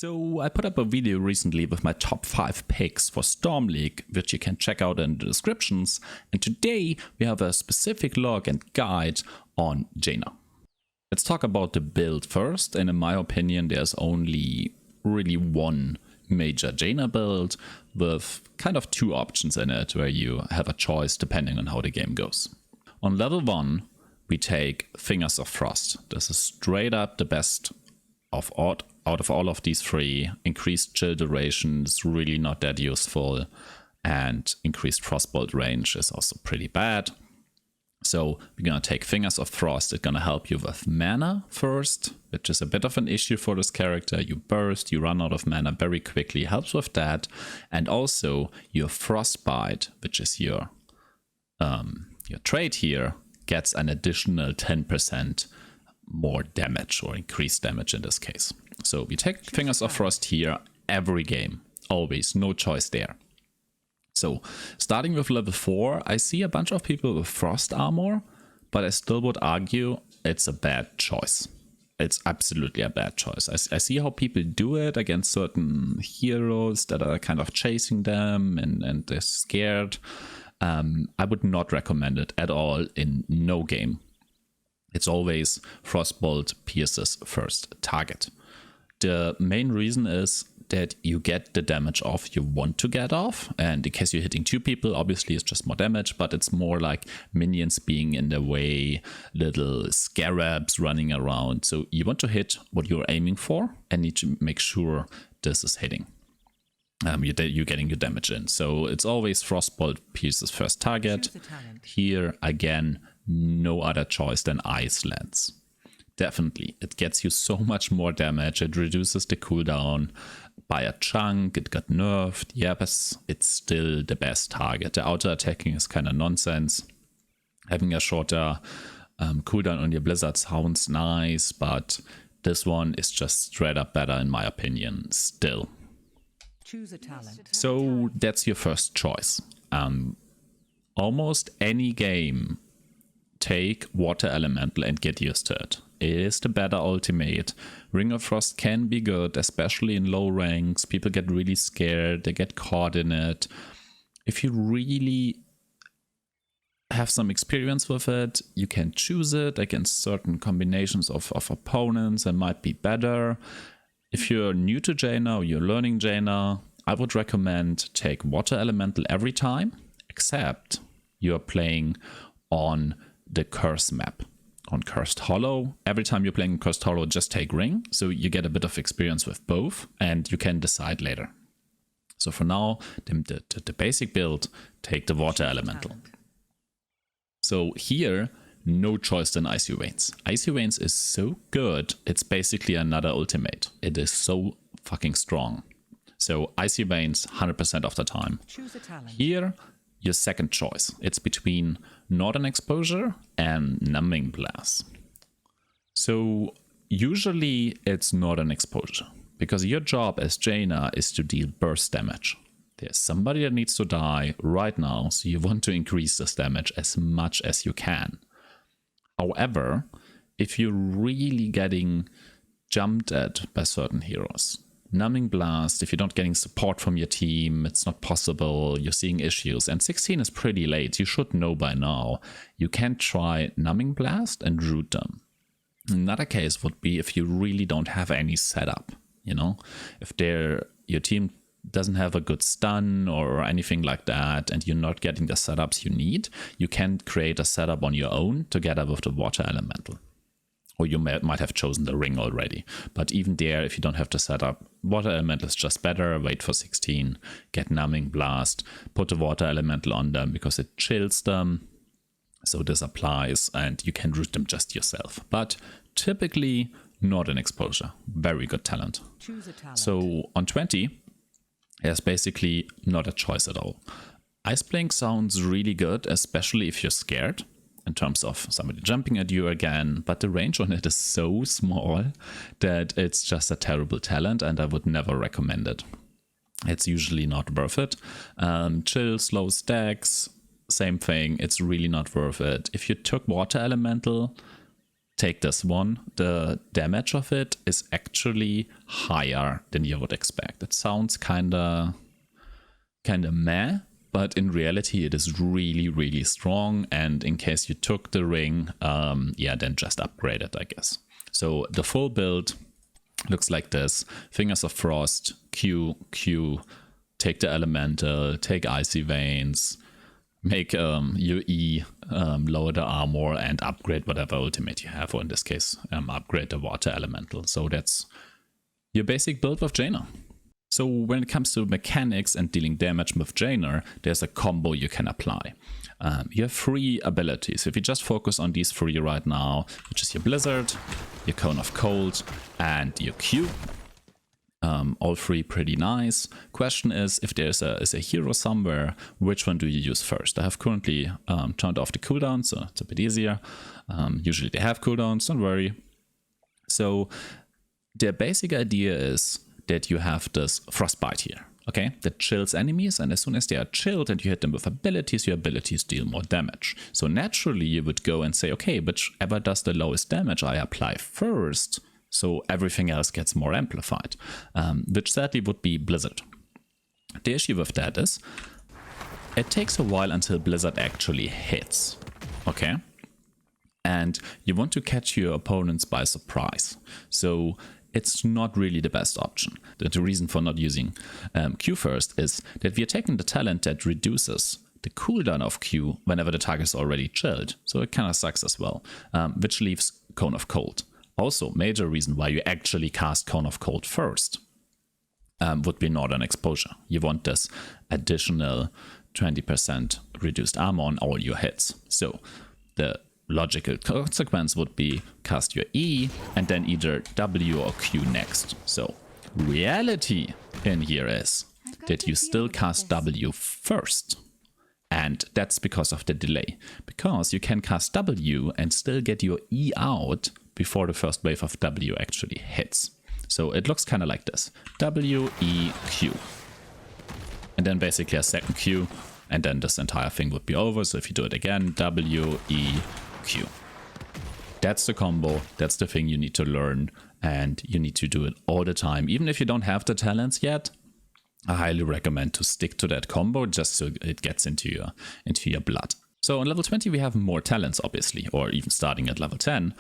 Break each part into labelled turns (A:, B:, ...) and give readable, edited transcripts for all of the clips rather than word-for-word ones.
A: So I put up a video recently with my top 5 picks for Storm League, which you can check out in the descriptions. And today we have a specific look and guide on Jaina. Let's talk about the build first. And in my opinion, there's only really one major Jaina build with kind of 2 options in it where you have a choice depending on how the game goes. On level 1, we take Fingers of Frost. This is straight up the best of out of all of these 3. Increased chill duration is really not that useful, and increased frostbolt range is also pretty bad. So we're gonna take Fingers of Frost. It's gonna help you with mana first, which is a bit of an issue for this character. You burst, you run out of mana very quickly, helps with that. And also your Frostbite, which is your trait here, gets an additional 10% more damage, or increased damage in this case. So we take Fingers of Frost here every game, always, no choice there. So starting with level 4, I see a bunch of people with Frost armor, but I still would argue it's a bad choice. It's absolutely a bad choice. I see how people do it against certain heroes that are kind of chasing them and they're scared. I would not recommend it at all in no game. It's always Frostbolt pierces first target. The main reason is that you get the damage off you want to get off, and in case you're hitting 2 people, obviously it's just more damage, but it's more like minions being in the way, little scarabs running around. So you want to hit what you're aiming for and need to make sure this is hitting. You're getting your damage in. So it's always Frostbolt pierces first target. Here again, no other choice than Ice Lance. Definitely, it gets you so much more damage. It reduces the cooldown by a chunk. It got nerfed. Yeah, but it's still the best target. The auto attacking is kind of nonsense. Having a shorter cooldown on your Blizzard sounds nice, but this one is just straight up better in my opinion still.
B: Choose a talent.
A: So that's your first choice. Almost any game, take Water Elemental and get used to it. It is the better ultimate. Ring of Frost can be good, especially in low ranks. People get really scared, they get caught in it. If you really have some experience with it, you can choose it against certain combinations of opponents and might be better. If you're new to Jaina or you're learning Jaina, I would recommend take Water Elemental every time, except you're playing on the Curse map. On Cursed Hollow, every time you're playing Cursed Hollow, just take Ring, so you get a bit of experience with both, and you can decide later. So for now, the basic build, take the Water Elemental. So here, no choice than Icy Veins. Icy Veins is so good, it's basically another ultimate. It is so fucking strong. So Icy Veins 100% of the time.
B: Choose a talent.
A: Here, your second choice. It's between Northern Exposure and Numbing Blast. So usually it's Northern Exposure, because your job as Jaina is to deal burst damage. There's somebody that needs to die right now, so you want to increase this damage as much as you can. However, if you're really getting jumped at by certain heroes, Numbing Blast, if you're not getting support from your team, it's not possible, you're seeing issues, and 16 is pretty late, you should know by now, you can try Numbing Blast and root them. Another case would be if you really don't have any setup, you know, if your team doesn't have a good stun or anything like that, and you're not getting the setups you need, you can create a setup on your own together with the Water Elemental. Or you might have chosen the Ring already. But even there, if you don't have the setup, Water Elemental is just better. Wait for 16, get Numbing Blast, put the Water Elemental on them because it chills them. So this applies, and you can root them just yourself. But typically, Northern Exposure. Very good talent.
B: Choose a talent.
A: So on 20, there's basically not a choice at all. Ice Blink sounds really good, especially if you're scared, in terms of somebody jumping at you again, but the range on it is so small that it's just a terrible talent, and I would never recommend it. It's usually not worth it. Chill, slow stacks, same thing, it's really not worth it. If you took Water Elemental, take this one. The damage of it is actually higher than you would expect. It sounds kinda meh, but in reality it is really, really strong. And in case you took the ring, then just upgrade it, I guess. So the full build looks like this. Fingers of Frost, Q, take the Elemental, take Icy Veins, make your E, lower the armor, and upgrade whatever ultimate you have, or in this case, upgrade the Water Elemental. So that's your basic build with Jaina. So when it comes to mechanics and dealing damage with Jaina, there's a combo you can apply. You have 3 abilities. If you just focus on these 3 right now, which is your Blizzard, your Cone of Cold, and your Q. All 3 pretty nice. Question is, if there's a hero somewhere, which one do you use first? I have currently turned off the cooldown, so it's a bit easier. Usually they have cooldowns, don't worry. So the basic idea is that you have this Frostbite here, okay? That chills enemies, and as soon as they are chilled and you hit them with abilities, your abilities deal more damage. So naturally you would go and say, okay, whichever does the lowest damage I apply first, so everything else gets more amplified, which sadly would be Blizzard. The issue with that is, it takes a while until Blizzard actually hits, okay? And you want to catch your opponents by surprise. So it's not really the best option. The reason for not using Q first is that we are taking the talent that reduces the cooldown of Q whenever the target is already chilled. So it kind of sucks as well, which leaves Cone of Cold. Also, major reason why you actually cast Cone of Cold first would be Northern Exposure. You want this additional 20% reduced armor on all your hits. So the logical consequence would be cast your E and then either W or Q next. So reality in here is that you still cast W first. And that's because of the delay. Because you can cast W and still get your E out before the first wave of W actually hits. So it looks kind of like this. W, E, Q. And then basically a second Q. And then this entire thing would be over. So if you do it again, W, E, Q. That's the combo. That's the thing you need to learn. And you need to do it all the time. Even if you don't have the talents yet, I highly recommend to stick to that combo just so it gets into your blood. So on level 20 we have more talents, obviously, or even starting at level 10.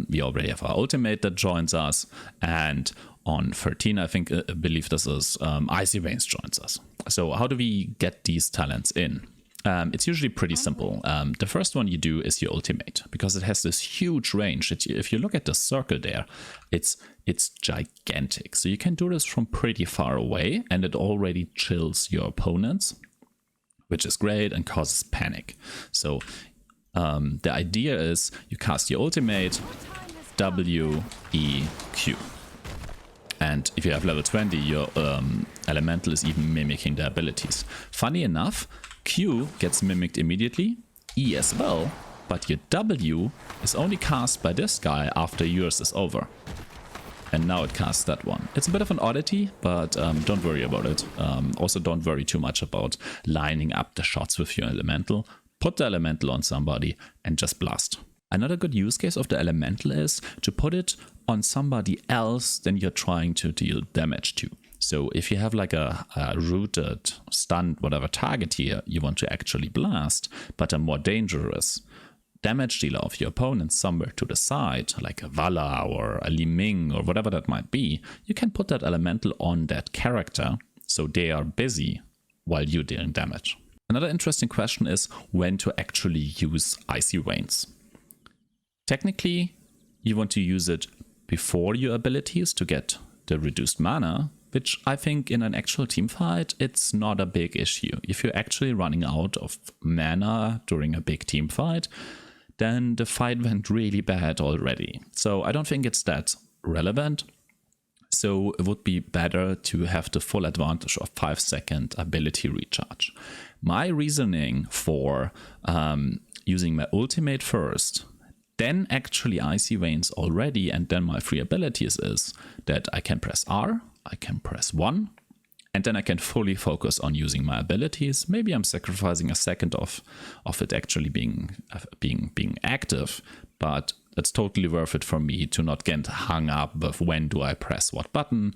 A: We already have our ultimate that joins us, and on 13 I believe this is Icy Veins joins us. So how do we get these talents in? It's usually pretty simple. The first one you do is your ultimate, because it has this huge range. If you look at the circle there, it's gigantic. So you can do this from pretty far away, and it already chills your opponents, which is great and causes panic. So the idea is you cast your ultimate, W, E, Q. And if you have level 20, your elemental is even mimicking the abilities. Funny enough, Q gets mimicked immediately, E as well, but your W is only cast by this guy after yours is over. And now it casts that one. It's a bit of an oddity, but don't worry about it. Also don't worry too much about lining up the shots with your elemental. Put the elemental on somebody and just blast. Another good use case of the elemental is to put it on somebody else than you're trying to deal damage to. So if you have like a rooted, stunned, whatever target here you want to actually blast, but a more dangerous damage dealer of your opponent somewhere to the side, like a Vala or a Li Ming or whatever that might be, you can put that elemental on that character so they are busy while you're dealing damage. Another interesting question is when to actually use Icy Veins. Technically, you want to use it before your abilities to get the reduced mana, which I think in an actual team fight, it's not a big issue. If you're actually running out of mana during a big team fight, then the fight went really bad already. So I don't think it's that relevant. So it would be better to have the full advantage of 5-second ability recharge. My reasoning for using my ultimate first, then actually Icy Veins already, and then my free abilities is that I can press R, I can press 1, and then I can fully focus on using my abilities. Maybe I'm sacrificing a second of it actually being active, but it's totally worth it for me to not get hung up with when do I press what button.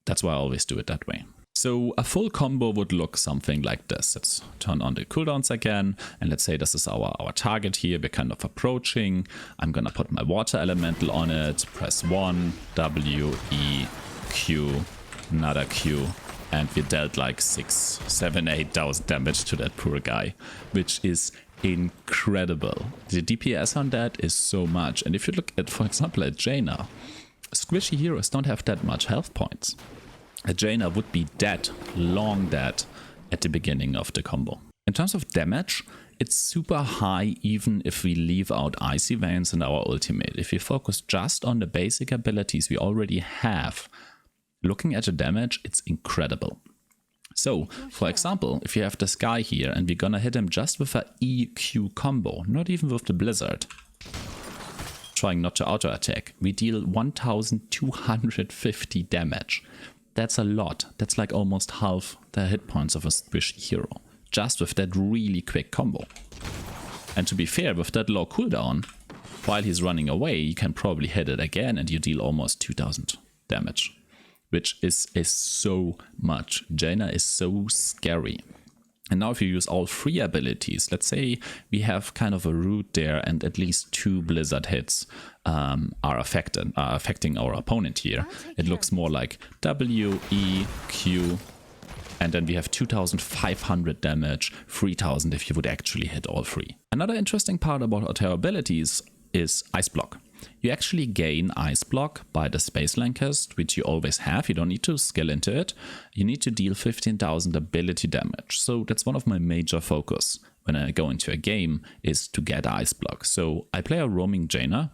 A: That's why I always do it that way. So a full combo would look something like this. Let's turn on the cooldowns again, and let's say this is our target here. We're kind of approaching. I'm gonna put my water elemental on it, press 1, W, E, Q, another Q, and we dealt like 6, 7, 8,000 damage to that poor guy, which is incredible. The DPS on that is so much. And if you look at, for example, at Jaina, squishy heroes don't have that much health points. A Jaina would be dead, long dead, at the beginning of the combo. In terms of damage, it's super high even if we leave out Icy Veins in our ultimate. If we focus just on the basic abilities we already have, looking at the damage, it's incredible. So, for example, if you have this guy here and we're gonna hit him just with a EQ combo, not even with the Blizzard, trying not to auto attack, we deal 1250 damage. That's a lot. That's like almost half the hit points of a squishy hero, just with that really quick combo. And to be fair, with that low cooldown, while he's running away, you can probably hit it again and you deal almost 2000 damage, which is so much. Jaina is so scary. And now if you use all 3 abilities, let's say we have kind of a route there and at least 2 Blizzard hits are affecting our opponent here. It looks more like W, E, Q, and then we have 2500 damage, 3000 if you would actually hit all 3. Another interesting part about our abilities is Ice Block. You actually gain Ice Block by the Space Lancast, which you always have. You don't need to skill into it. You need to deal 15,000 ability damage. So that's one of my major focus when I go into a game, is to get Ice Block. So I play a roaming Jaina,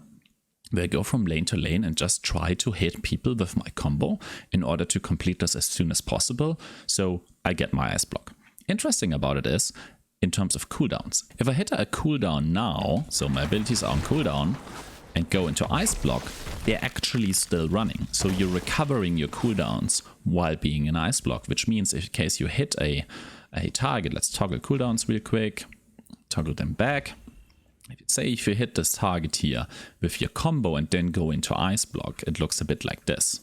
A: where I go from lane to lane and just try to hit people with my combo in order to complete this as soon as possible. So I get my Ice Block. Interesting about it is, in terms of cooldowns, if I hit a cooldown now, so my abilities are on cooldown, and go into Ice Block, they're actually still running. So you're recovering your cooldowns while being in Ice Block, which means in case you hit a target, let's toggle cooldowns real quick, toggle them back. Say if you hit this target here with your combo and then go into Ice Block, it looks a bit like this.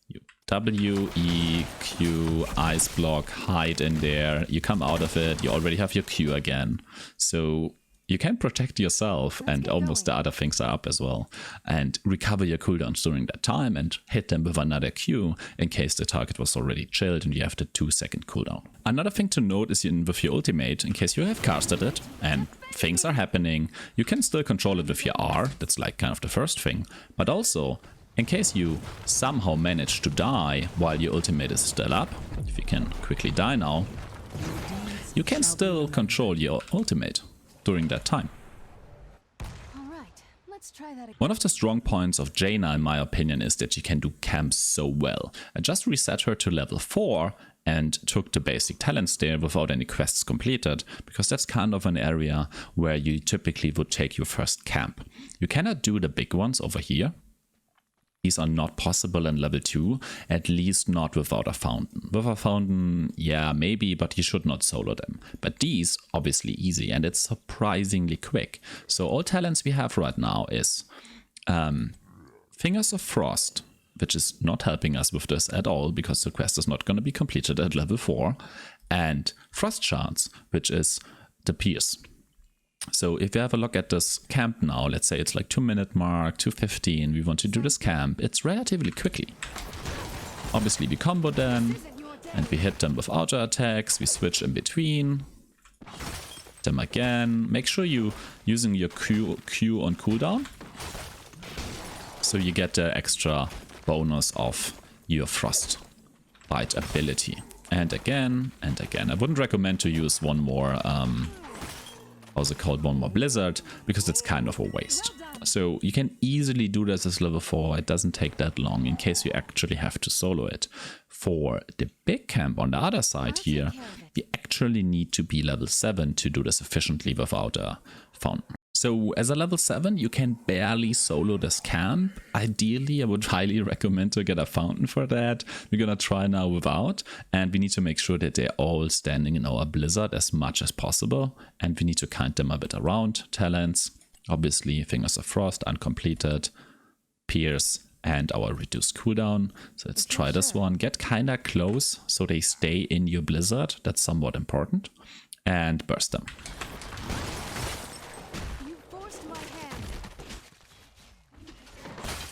A: You W, E, Q, Ice Block, hide in there, you come out of it, you already have your Q again. So you can protect yourself and almost the other things are up as well, and recover your cooldowns during that time and hit them with another Q in case the target was already chilled and you have the 2-second cooldown. Another thing to note is with your ultimate, in case you have casted it and things are happening, you can still control it with your R. That's like kind of the first thing, but also in case you somehow manage to die while your ultimate is still up, if you can quickly die now, you can still control your ultimate during that time.
C: Let's try that again.
A: One of the strong points of Jaina, in my opinion, is that she can do camps so well. I just reset her to level 4 and took the basic talents there without any quests completed, because that's kind of an area where you typically would take your first camp. You cannot do the big ones over here. These are not possible in level 2, at least not without a fountain. With a fountain, yeah, maybe, but you should not solo them. But these, obviously easy, and it's surprisingly quick. So all talents we have right now is Fingers of Frost, which is not helping us with this at all, because the quest is not going to be completed at level 4, and Frost Shards, which is the Pierce. So if you have a look at this camp now, let's say it's like 2-minute mark, 2:15, we want to do this camp, it's relatively quickly. Obviously we combo them, and we hit them with auto attacks, we switch in between, them again. Make sure you using your Q on cooldown, so you get the extra bonus of your Frostbite ability. And again, and again. I wouldn't recommend to use one more also called one more Blizzard, because it's kind of a waste. So you can easily do this as level 4, it doesn't take that long in case you actually have to solo it. For the big camp on the other side here, you actually need to be level 7 to do this efficiently without a fountain. So as a level 7, you can barely solo this camp. Ideally, I would highly recommend to get a fountain for that. We're gonna try now without, and we need to make sure that they're all standing in our Blizzard as much as possible, and we need to count them a bit around. Talents, Obviously, Fingers of Frost, uncompleted, Pierce, and our reduced cooldown. So let's try this one. Get kinda close so they stay in your blizzard. That's somewhat important. And burst them.
C: You forced my hand.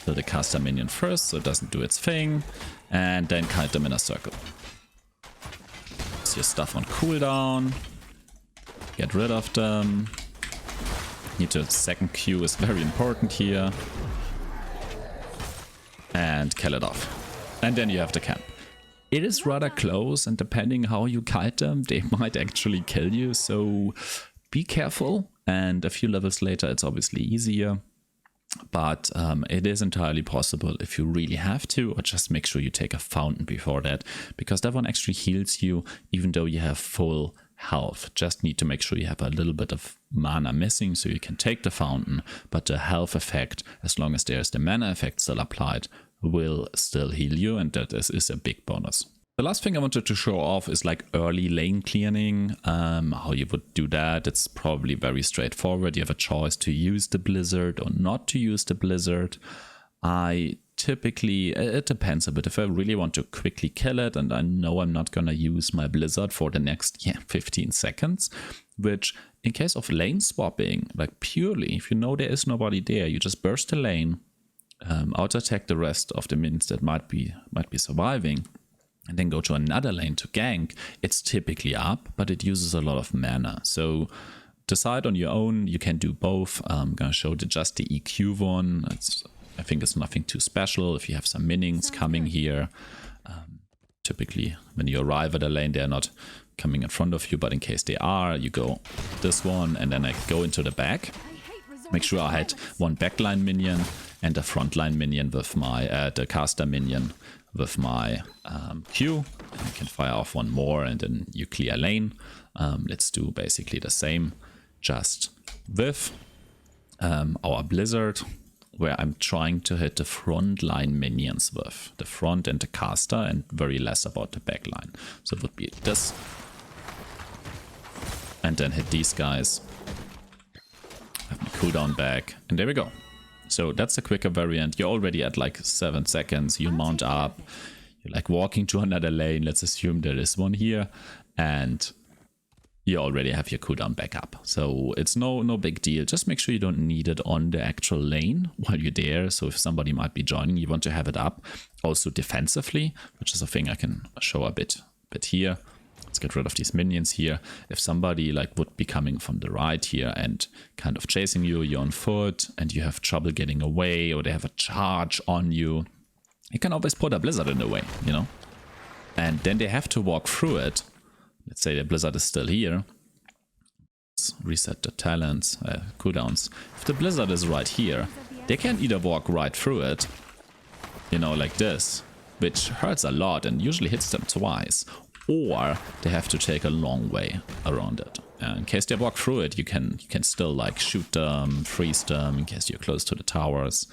A: Kill the caster minion first so it doesn't do its thing. And then kite them in a circle. Use your stuff on cooldown. Get rid of them. Need to second Q is very important here. And kill it off. And then you have the camp. It is rather close, and depending how you kite them, they might actually kill you, so be careful. And a few levels later, it's obviously easier. But it is entirely possible if you really have to, or just make sure you take a fountain before that, because that one actually heals you even though you have full health. Just need to make sure you have a little bit of mana missing so you can take the fountain, but the health effect, as long as there's the mana effect still applied, will still heal you, and that is a big bonus. The last thing I wanted to show off is like early lane clearing, how you would do that. It's probably very straightforward. You have a choice to use the blizzard or not to use the blizzard. I typically, it depends a bit. If I really want to quickly kill it and I know I'm not gonna use my blizzard for the next 15 seconds, which in case of lane swapping, like purely, if you know there is nobody there, you just burst the lane, out attack the rest of the minions that might be surviving, and then go to another lane to gank. It's typically up, but it uses a lot of mana. So decide on your own. You can do both. I'm gonna show just the EQ one. I think it's nothing too special. If you have some minions coming here, typically when you arrive at a lane, they're not coming in front of you, but in case they are, you go this one, and then I go into the back. Make sure I had one backline minion and a frontline minion with my, the caster minion with my Q. And you can fire off one more and then you clear lane. Let's do basically the same, just with our blizzard, where I'm trying to hit the frontline minions with the front and the caster, and very less about the backline. So it would be this. And then hit these guys. Have my cooldown back, and there we go. So that's a quicker variant. You're already at like 7 seconds. You mount up. You're like walking to another lane. Let's assume there is one here, and you already have your cooldown back up. So it's no big deal. Just make sure you don't need it on the actual lane while you're there. So if somebody might be joining, you want to have it up. Also defensively, which is a thing I can show a bit here. Let's get rid of these minions here. If somebody like would be coming from the right here and kind of chasing you, you're on foot and you have trouble getting away, or they have a charge on you, you can always put a blizzard in the way, you know? And then they have to walk through it. Let's say the blizzard is still here. Let's reset the talents, cooldowns. If the blizzard is right here, they can either walk right through it, you know, like this, which hurts a lot and usually hits them twice, or they have to take a long way around it. In case they walk through it, you can still like shoot them, freeze them in case you're close to the towers.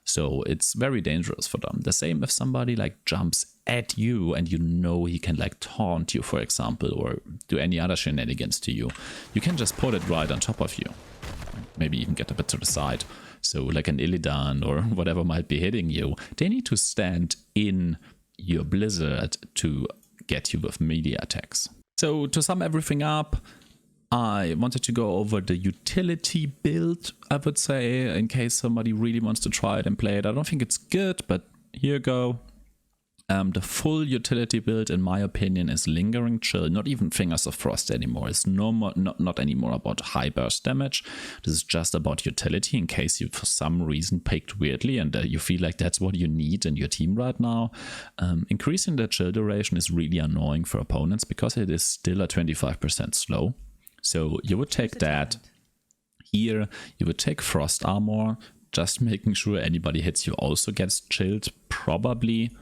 A: So it's very dangerous for them. The same if somebody like jumps at you and you know he can like taunt you, for example, or do any other shenanigans to you. You can just put it right on top of you. Maybe even get a bit to the side. So like an Illidan or whatever might be hitting you, they need to stand in your blizzard to get you with melee attacks. So to sum everything up, I wanted to go over the utility build, I would say, in case somebody really wants to try it and play it. I don't think it's good, but here you go. The full utility build, in my opinion, is Lingering Chill, not even Fingers of Frost anymore. It's not anymore about high burst damage. This is just about utility, in case you, for some reason, picked weirdly and you feel like that's what you need in your team right now. Increasing the chill duration is really annoying for opponents because it is still a 25% slow. So you would take that. Here, you would take Frost Armor, just making sure anybody hits you also gets chilled, probably.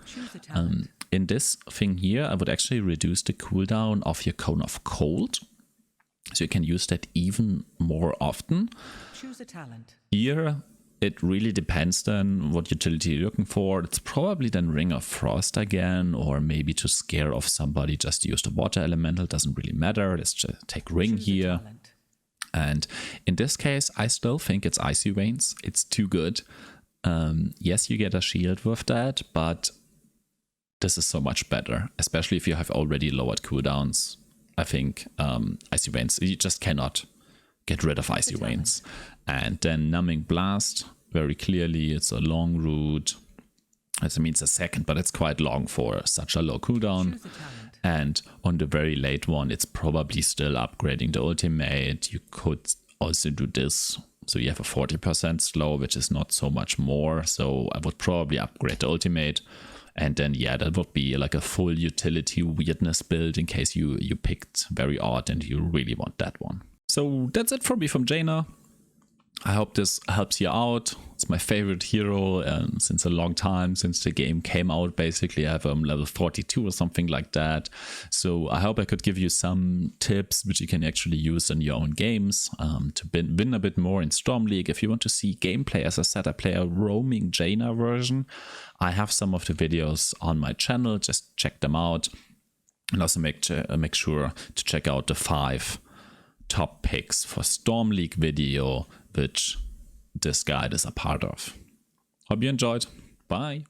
A: In this thing here, I would actually reduce the cooldown of your Cone of Cold, so you can use that even more often.
B: Choose a talent.
A: Here, it really depends then what utility you're looking for. It's probably then Ring of Frost again, or maybe to scare off somebody, just use the Water Elemental, doesn't really matter. Let's just take Ring here. And in this case, I still think it's Icy Veins. It's too good. Yes, you get a shield with that, but this is so much better, especially if you have already lowered cooldowns. I think Icy Veins, you just cannot get rid of Icy Veins. And then Numbing Blast, very clearly, it's a long route. It means a second, but it's quite long for such a low cooldown. And on the very late one, it's probably still upgrading the ultimate. You could also do this. So you have a 40% slow, which is not so much more. So I would probably upgrade the ultimate. And then, yeah, that would be like a full utility weirdness build in case you picked very odd and you really want that one. So that's it from me from Jaina. I hope this helps you out. It's my favorite hero since a long time, since the game came out. Basically, I have level 42 or something like that. So I hope I could give you some tips which you can actually use in your own games to win a bit more in Storm League. If you want to see gameplay, as I said, I play a roaming Jaina version. I have some of the videos on my channel. Just check them out. And also make sure to check out the 5 top picks for Storm League video, which this guide is a part of. Hope you enjoyed. Bye.